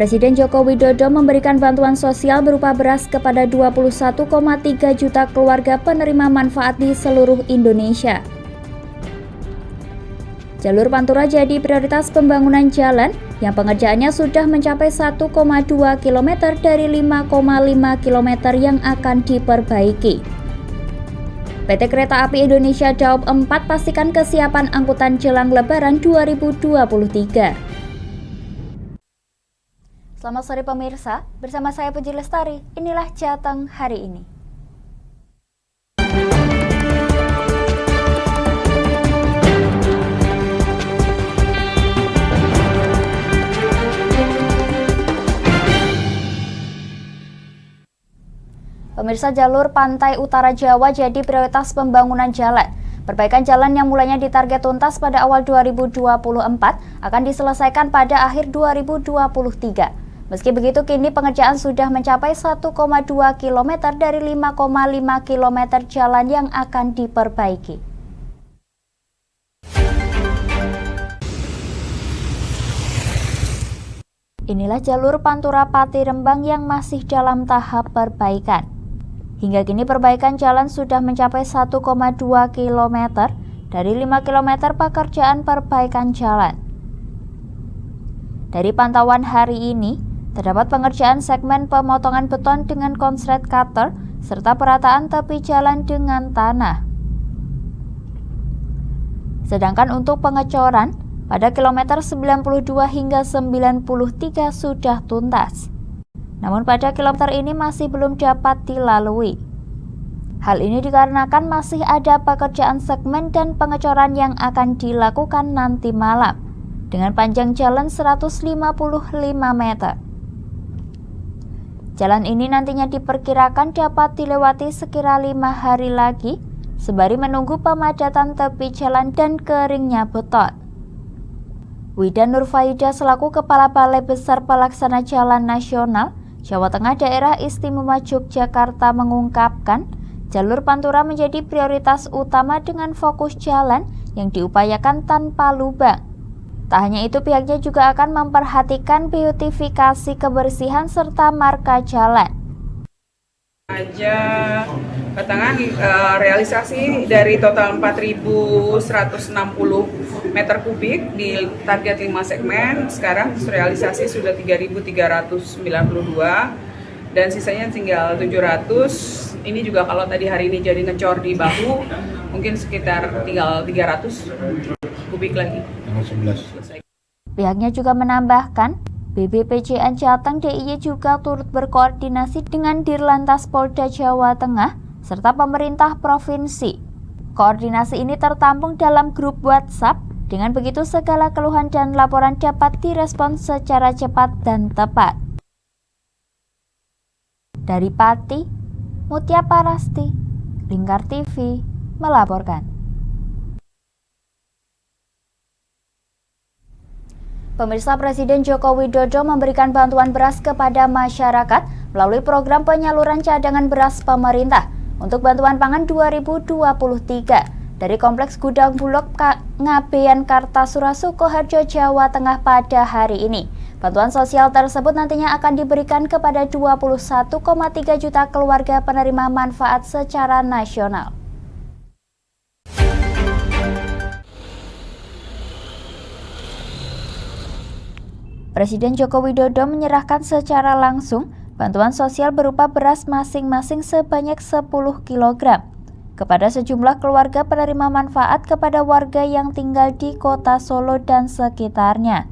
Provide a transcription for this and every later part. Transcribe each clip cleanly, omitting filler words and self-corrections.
Presiden Joko Widodo memberikan bantuan sosial berupa beras kepada 21,3 juta keluarga penerima manfaat di seluruh Indonesia. Jalur Pantura jadi prioritas pembangunan jalan yang pengerjaannya sudah mencapai 1,2 km dari 5,5 km yang akan diperbaiki. PT Kereta Api Indonesia Daop 4 pastikan kesiapan angkutan jelang Lebaran 2023. Selamat sore pemirsa, bersama saya Puji Lestari, inilah Jateng hari ini. Pemirsa, jalur pantai utara Jawa jadi prioritas pembangunan jalan. Perbaikan jalan yang mulanya ditarget tuntas pada awal 2024 akan diselesaikan pada akhir 2023. Meski begitu, kini pengerjaan sudah mencapai 1,2 km dari 5,5 km jalan yang akan diperbaiki. Inilah jalur Pantura Pati Rembang yang masih dalam tahap perbaikan. Hingga kini perbaikan jalan sudah mencapai 1,2 km dari 5 km pekerjaan perbaikan jalan. Dari pantauan hari ini, terdapat pengerjaan segmen pemotongan beton dengan konslet cutter serta perataan tepi jalan dengan tanah. Sedangkan untuk pengecoran, pada kilometer 92 hingga 93 sudah tuntas. Namun pada kilometer ini masih belum dapat dilalui. Hal ini dikarenakan masih ada pekerjaan segmen dan pengecoran yang akan dilakukan nanti malam dengan panjang jalan 155 meter. Jalan ini nantinya diperkirakan dapat dilewati sekira 5 hari lagi, sembari menunggu pemadatan tepi jalan dan keringnya beton. Wida Nurfaida selaku Kepala Balai Besar Pelaksana Jalan Nasional Jawa Tengah Daerah Istimewa Yogyakarta mengungkapkan, jalur Pantura menjadi prioritas utama dengan fokus jalan yang diupayakan tanpa lubang. Tak hanya itu, pihaknya juga akan memperhatikan beautifikasi kebersihan serta marka jalan. Realisasi dari total 4.160 meter kubik di target 5 segmen, sekarang realisasi sudah 3.392 dan sisanya tinggal 700. Ini juga kalau tadi hari ini jadi ngecor di bahu, mungkin sekitar tinggal 300 kubik lagi. Pihaknya juga menambahkan, BPPJN Jateng DIY juga turut berkoordinasi dengan Dirlantas Polda Jawa Tengah serta pemerintah provinsi. Koordinasi ini tertampung dalam grup WhatsApp, dengan begitu segala keluhan dan laporan dapat direspons secara cepat dan tepat. Dari Pati, Mutia Parasti, Lingkar TV melaporkan. Pemirsa, Presiden Joko Widodo memberikan bantuan beras kepada masyarakat melalui program penyaluran cadangan beras pemerintah untuk bantuan pangan 2023 dari Kompleks Gudang Bulog Ngabean Kartasura, Sukoharjo, Jawa Tengah pada hari ini. Bantuan sosial tersebut nantinya akan diberikan kepada 21,3 juta keluarga penerima manfaat secara nasional. Presiden Joko Widodo menyerahkan secara langsung bantuan sosial berupa beras masing-masing sebanyak 10 kg kepada sejumlah keluarga penerima manfaat kepada warga yang tinggal di kota Solo dan sekitarnya.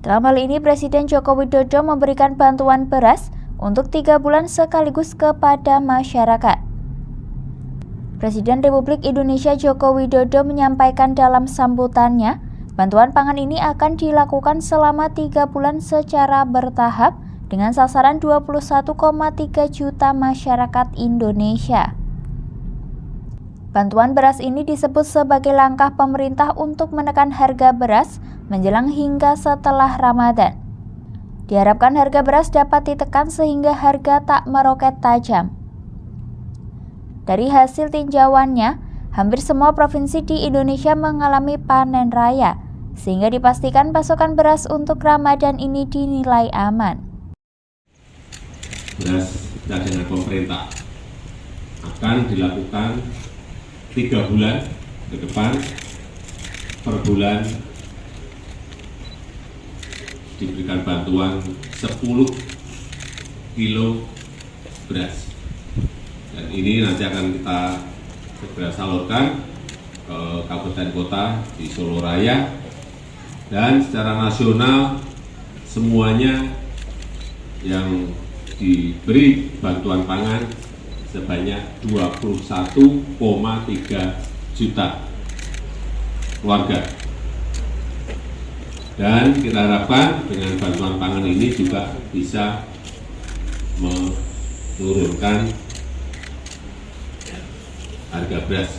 Dalam hal ini, Presiden Joko Widodo memberikan bantuan beras untuk 3 bulan sekaligus kepada masyarakat. Presiden Republik Indonesia Joko Widodo menyampaikan dalam sambutannya, bantuan pangan ini akan dilakukan selama 3 bulan secara bertahap dengan sasaran 21,3 juta masyarakat Indonesia. Bantuan beras ini disebut sebagai langkah pemerintah untuk menekan harga beras menjelang hingga setelah Ramadan. Diharapkan harga beras dapat ditekan sehingga harga tak meroket tajam. Dari hasil tinjauannya, hampir semua provinsi di Indonesia mengalami panen raya, sehingga dipastikan pasokan beras untuk Ramadan ini dinilai aman. Beras cadangan pemerintah akan dilakukan 3 bulan ke depan, per bulan diberikan bantuan 10 kilo beras, dan ini nanti akan kita segera salurkan ke kabupaten kota di Solo Raya, dan secara nasional semuanya yang diberi bantuan pangan sebanyak 21,3 juta keluarga. Dan kita harapkan dengan bantuan pangan ini juga bisa menurunkan harga beras.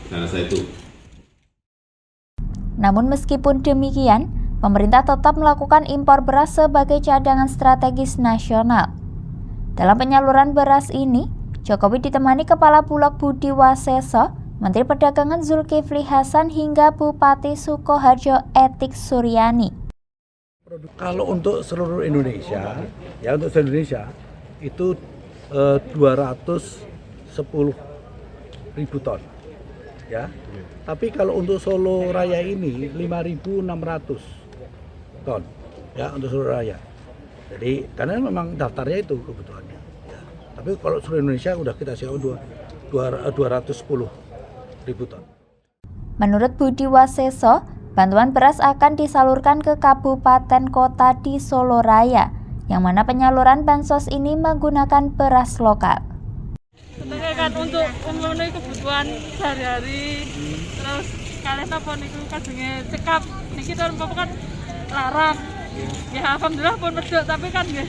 Saya rasa itu. Namun meskipun demikian, pemerintah tetap melakukan impor beras sebagai cadangan strategis nasional. Dalam penyaluran beras ini, Jokowi ditemani Kepala Bulog Budi Waseso, Menteri Perdagangan Zulkifli Hasan hingga Bupati Sukoharjo Etik Suryani. Kalau untuk seluruh Indonesia, ya untuk seluruh Indonesia itu 210.000 ton, ya. Tapi kalau untuk Solo Raya ini 5.600 ton, ya untuk Solo Raya. Jadi karena memang daftarnya itu kebutuhannya. Ya. Tapi kalau seluruh Indonesia udah kita siapkan 210.000 ton. Menurut Budi Waseso, bantuan beras akan disalurkan ke kabupaten kota di Solo Raya, yang mana penyaluran bansos ini menggunakan beras lokal. Sebenarnya kan untuk memenuhi kebutuhan sehari-hari, terus kalian apa niku kadangnya cekap, niki tahun kan larang. Ya alhamdulillah pun medok, tapi kan ya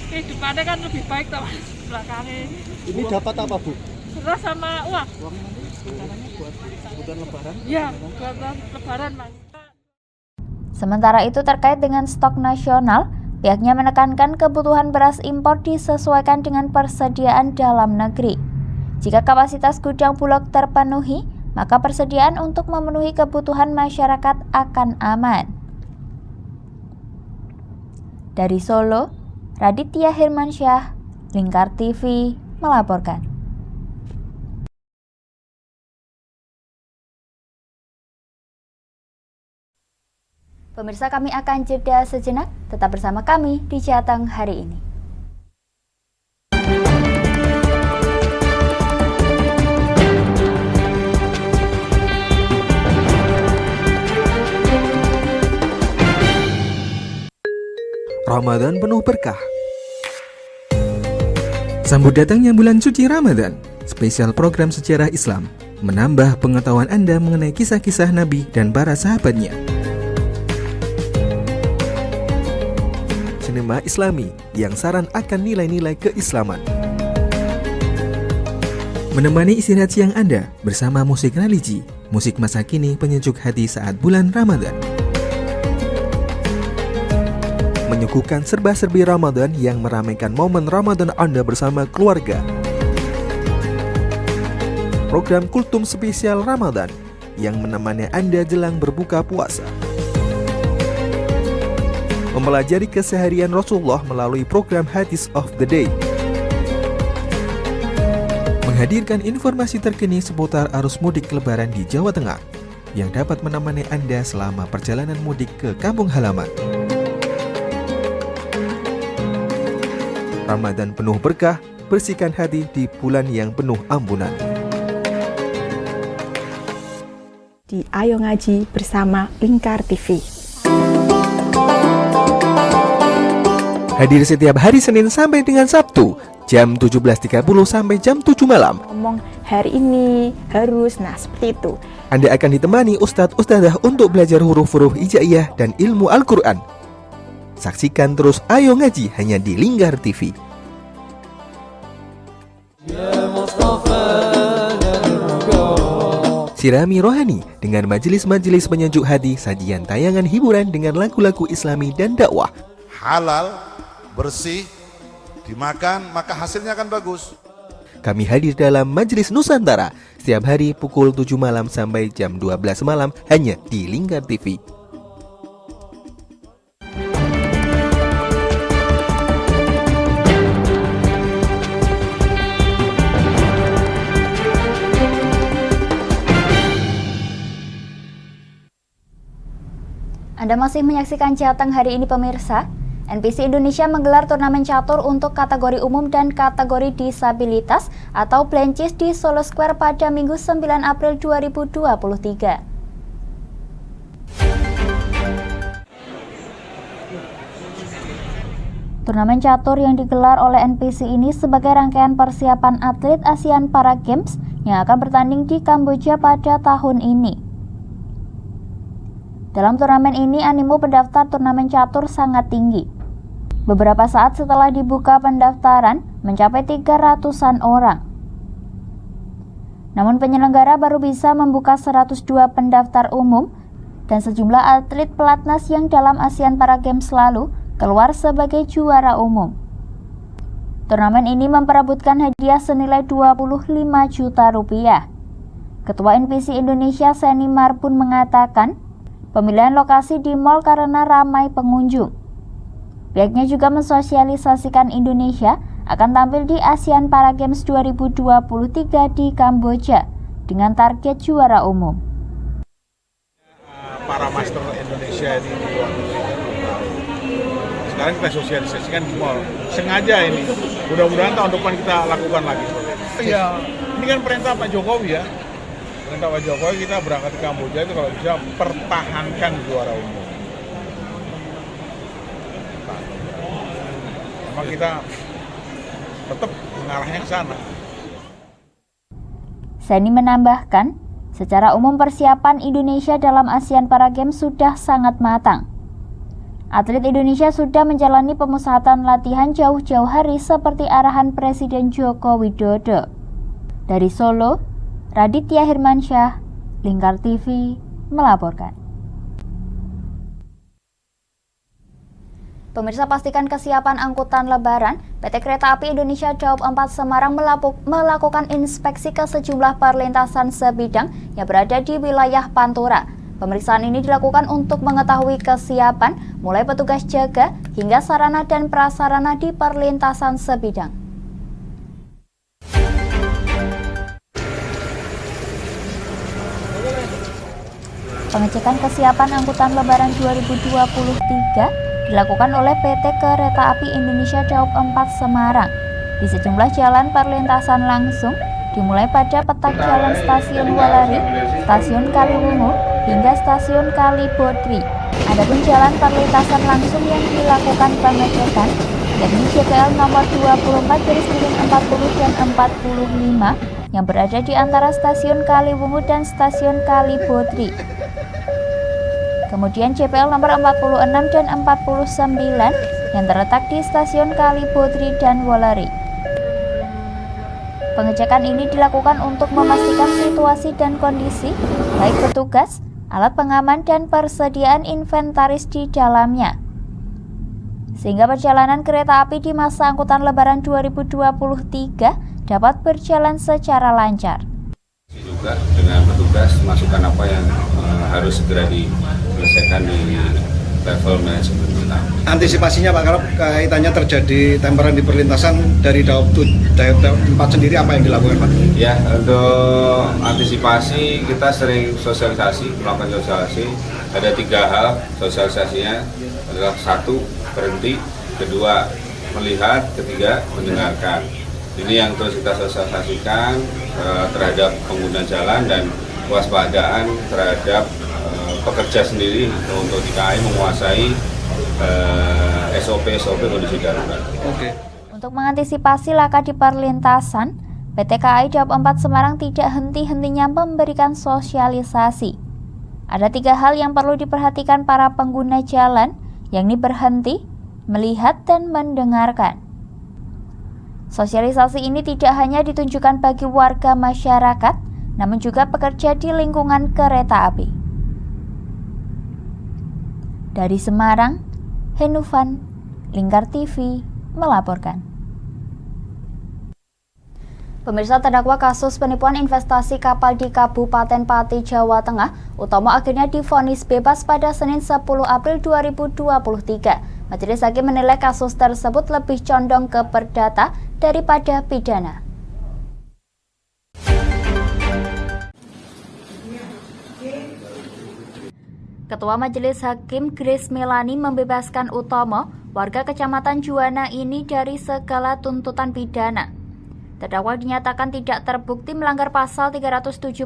kehidupannya kan lebih baik toh belakangnya. Ini dapat apa, Bu? Beras sama uang. Uang nanti rencananya buat kebutuhan lebaran? Ya, buat lebaran, Mas. Sementara itu terkait dengan stok nasional, pihaknya menekankan kebutuhan beras impor disesuaikan dengan persediaan dalam negeri. Jika kapasitas gudang Bulog terpenuhi, maka persediaan untuk memenuhi kebutuhan masyarakat akan aman. Dari Solo, Raditya Hirmansyah, Lingkar TV melaporkan. Pemirsa, kami akan jeda sejenak, tetap bersama kami di Jateng hari ini. Ramadan penuh berkah. Sambut datangnya bulan suci Ramadan, spesial program sejarah Islam, menambah pengetahuan Anda mengenai kisah-kisah Nabi dan para sahabatnya. Sinema Islami yang saran akan nilai-nilai keislaman. Menemani istirahat siang Anda bersama musik religi, musik masa kini penyejuk hati saat bulan Ramadan. Menyuguhkan serba-serbi Ramadan yang meramaikan momen Ramadan Anda bersama keluarga. Program Kultum Spesial Ramadan yang menemani Anda jelang berbuka puasa. Mempelajari keseharian Rasulullah melalui program Hadis of the Day. Menghadirkan informasi terkini seputar arus mudik Lebaran di Jawa Tengah yang dapat menemani Anda selama perjalanan mudik ke kampung halaman. Ramadan penuh berkah, bersihkan hati di bulan yang penuh ampunan. Di Ayo Ngaji bersama Lingkar TV. Hadir setiap hari Senin sampai dengan Sabtu, jam 17.30 sampai jam 7 malam. Ngomong hari ini harus, nah seperti itu. Anda akan ditemani Ustadz-Ustadzah untuk belajar huruf-huruf hijaiyah dan ilmu Al-Quran. Saksikan terus Ayo Ngaji hanya di Lingkar TV. Sirami rohani dengan majelis-majelis penyejuk hati, sajian tayangan hiburan dengan lagu-lagu Islami dan dakwah. Halal, bersih, dimakan maka hasilnya akan bagus. kami hadir dalam Majelis Nusantara setiap hari pukul 7 malam sampai jam 12 malam hanya di Lingkar TV. Anda masih menyaksikan Jateng hari ini pemirsa. NPC Indonesia menggelar turnamen catur untuk kategori umum dan kategori disabilitas atau Blancis di Solo Square pada Minggu 9 April 2023. Turnamen catur yang digelar oleh NPC ini sebagai rangkaian persiapan atlet ASEAN Para Games yang akan bertanding di Kamboja pada tahun ini. Dalam turnamen ini, animo pendaftar turnamen catur sangat tinggi. Beberapa saat setelah dibuka pendaftaran, mencapai 300-an orang. Namun penyelenggara baru bisa membuka 102 pendaftar umum dan sejumlah atlet pelatnas yang dalam ASEAN Para Games lalu keluar sebagai juara umum. Turnamen ini memperebutkan hadiah senilai 25 juta rupiah. Ketua NPC Indonesia Seni Marbun mengatakan, pemilihan lokasi di mal karena ramai pengunjung. Pihaknya juga mensosialisasikan Indonesia akan tampil di ASEAN Para Games 2023 di Kamboja dengan target juara umum. Para master Indonesia ini di luar negeri sekarang kita sosialisasikan di mall. Sengaja ini, mudah-mudahan tahun depan kita lakukan lagi. Iya, ini kan perintah Pak Jokowi ya. Perintah Pak Jokowi kita berangkat ke Kamboja itu kalau bisa pertahankan juara umum. Memang kita tetap mengarahnya ke sana. Seni menambahkan, secara umum persiapan Indonesia dalam ASEAN Para Games sudah sangat matang. Atlet Indonesia sudah menjalani pemusatan latihan jauh-jauh hari seperti arahan Presiden Joko Widodo. Dari Solo, Raditya Hirmansyah, Lingkar TV, melaporkan. Pemirsa, pastikan kesiapan angkutan lebaran. PT Kereta Api Indonesia Daup 4 Semarang melakukan inspeksi ke sejumlah perlintasan sebidang yang berada di wilayah Pantura. Pemeriksaan ini dilakukan untuk mengetahui kesiapan, mulai petugas jaga hingga sarana dan prasarana di perlintasan sebidang. Pengecekan kesiapan angkutan lebaran 2023 dilakukan oleh PT Kereta Api Indonesia Daup 4 Semarang di sejumlah jalan perlintasan langsung, dimulai pada petak jalan Stasiun Walari, Stasiun Kaliwungu, hingga Stasiun Kalibodri. Adapun jalan perlintasan langsung yang dilakukan pengecekan yakni JPL nomor 24/40 dan 45 yang berada di antara Stasiun Kaliwungu dan Stasiun Kalibodri. Kemudian JPL nomor 46 dan 49 yang terletak di Stasiun Kalibodri dan Walari. Pengecekan ini dilakukan untuk memastikan situasi dan kondisi, baik petugas, alat pengaman, dan persediaan inventaris di dalamnya, sehingga perjalanan kereta api di masa angkutan Lebaran 2023 dapat berjalan secara lancar. Juga dengan petugas masukan apa yang harus segera diselesaikan di level manajemen kita. Antisipasinya Pak, kalau kaitannya terjadi temperan di perlintasan dari Daup 4 sendiri apa yang dilakukan Pak? Ya, untuk antisipasi kita sering melakukan sosialisasi. Ada 3 hal sosialisasinya adalah: 1, berhenti; 2, melihat; 3, mendengarkan. Ini yang terus kita sosialisasikan terhadap pengguna jalan dan kewaspadaan terhadap pekerja sendiri untuk di KAI menguasai SOP kondisi darurat. Untuk mengantisipasi laka di perlintasan, PT KAI Daup 4 Semarang tidak henti-hentinya memberikan sosialisasi. Ada 3 hal yang perlu diperhatikan para pengguna jalan, yakni berhenti, melihat, dan mendengarkan. Sosialisasi ini tidak hanya ditunjukkan bagi warga masyarakat, namun juga pekerja di lingkungan kereta api. Dari Semarang, Henufan, Lingkar TV, melaporkan. Pemirsa, terdakwa kasus penipuan investasi kapal di Kabupaten Pati, Jawa Tengah, Utomo akhirnya divonis bebas pada Senin 10 April 2023. Majelis Hakim menilai kasus tersebut lebih condong ke perdata daripada pidana. Ketua Majelis Hakim Grace Melani membebaskan Utomo, warga Kecamatan Juwana ini dari segala tuntutan pidana. Terdakwa dinyatakan tidak terbukti melanggar pasal 378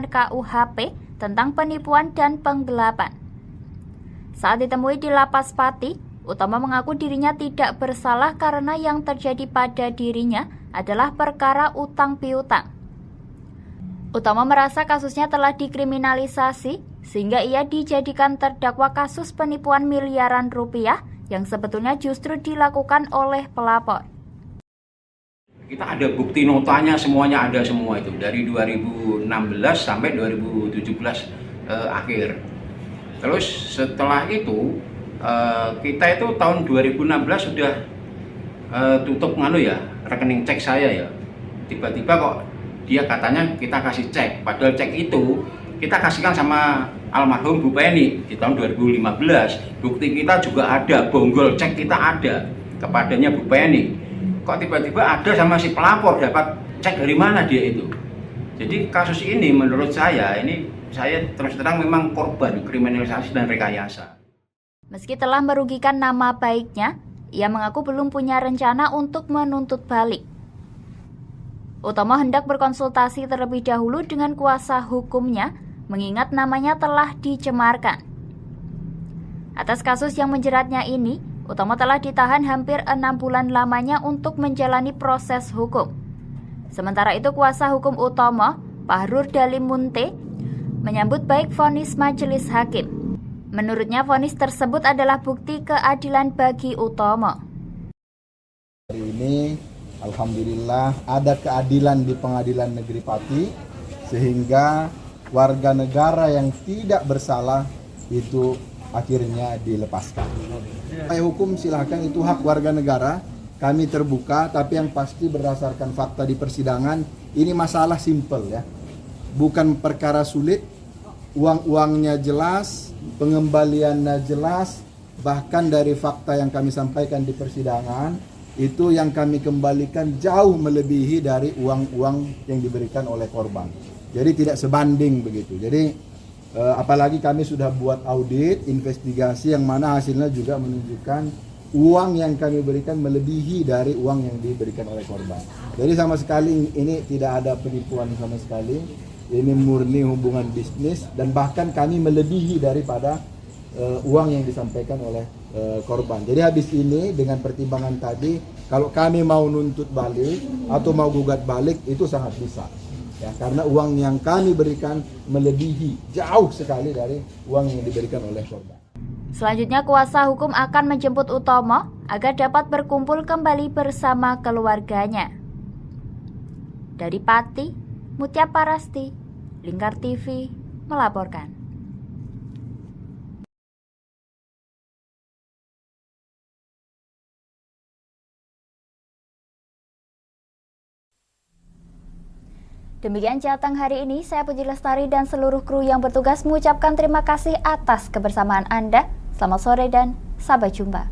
KUHP tentang penipuan dan penggelapan. Saat ditemui di Lapas Pati, Utomo mengaku dirinya tidak bersalah karena yang terjadi pada dirinya adalah perkara utang piutang. Utomo merasa kasusnya telah dikriminalisasi sehingga ia dijadikan terdakwa kasus penipuan miliaran rupiah yang sebetulnya justru dilakukan oleh pelapor. Kita ada bukti notanya, semuanya ada semua itu dari 2016 sampai 2017 akhir. Terus setelah itu kita itu tahun 2016 sudah tutup rekening cek saya ya. Tiba-tiba kok dia katanya kita kasih cek, padahal cek itu kita kasihkan sama almarhum Bu Penny di tahun 2015. Bukti kita juga ada, bonggol cek kita ada kepadanya Bu Penny. Kok tiba-tiba ada sama si pelapor, dapat cek dari mana dia itu. Jadi kasus ini menurut saya, saya terus terang memang korban kriminalisasi dan rekayasa. Meski telah merugikan nama baiknya, ia mengaku belum punya rencana untuk menuntut balik. Utomo hendak berkonsultasi terlebih dahulu dengan kuasa hukumnya, mengingat namanya telah dicemarkan. Atas kasus yang menjeratnya ini, Utomo telah ditahan hampir 6 bulan lamanya untuk menjalani proses hukum. Sementara itu kuasa hukum Utomo, Pahrur Dalimunte, menyambut baik vonis majelis hakim. Menurutnya vonis tersebut adalah bukti keadilan bagi Utomo. Hari ini alhamdulillah ada keadilan di Pengadilan Negeri Pati sehingga warga negara yang tidak bersalah itu akhirnya dilepaskan. Hukum silahkan, itu hak warga negara, kami terbuka, tapi yang pasti berdasarkan fakta di persidangan, ini masalah simpel ya, bukan perkara sulit, uang-uangnya jelas, pengembaliannya jelas, bahkan dari fakta yang kami sampaikan di persidangan, itu yang kami kembalikan jauh melebihi dari uang-uang yang diberikan oleh korban. Jadi tidak sebanding begitu. Jadi apalagi kami sudah buat audit, investigasi yang mana hasilnya juga menunjukkan uang yang kami berikan melebihi dari uang yang diberikan oleh korban. Jadi sama sekali ini tidak ada penipuan sama sekali, ini murni hubungan bisnis dan bahkan kami melebihi daripada uang yang disampaikan oleh korban. Jadi habis ini dengan pertimbangan tadi, kalau kami mau nuntut balik atau mau gugat balik itu sangat bisa. Ya, karena uang yang kami berikan melebihi jauh sekali dari uang yang diberikan oleh korban. Selanjutnya kuasa hukum akan menjemput Utomo agar dapat berkumpul kembali bersama keluarganya. Dari Pati, Mutia Parasti, Lingkar TV melaporkan. Demikian Jateng hari ini, saya Puji Lestari dan seluruh kru yang bertugas mengucapkan terima kasih atas kebersamaan Anda. Selamat sore dan sampai jumpa.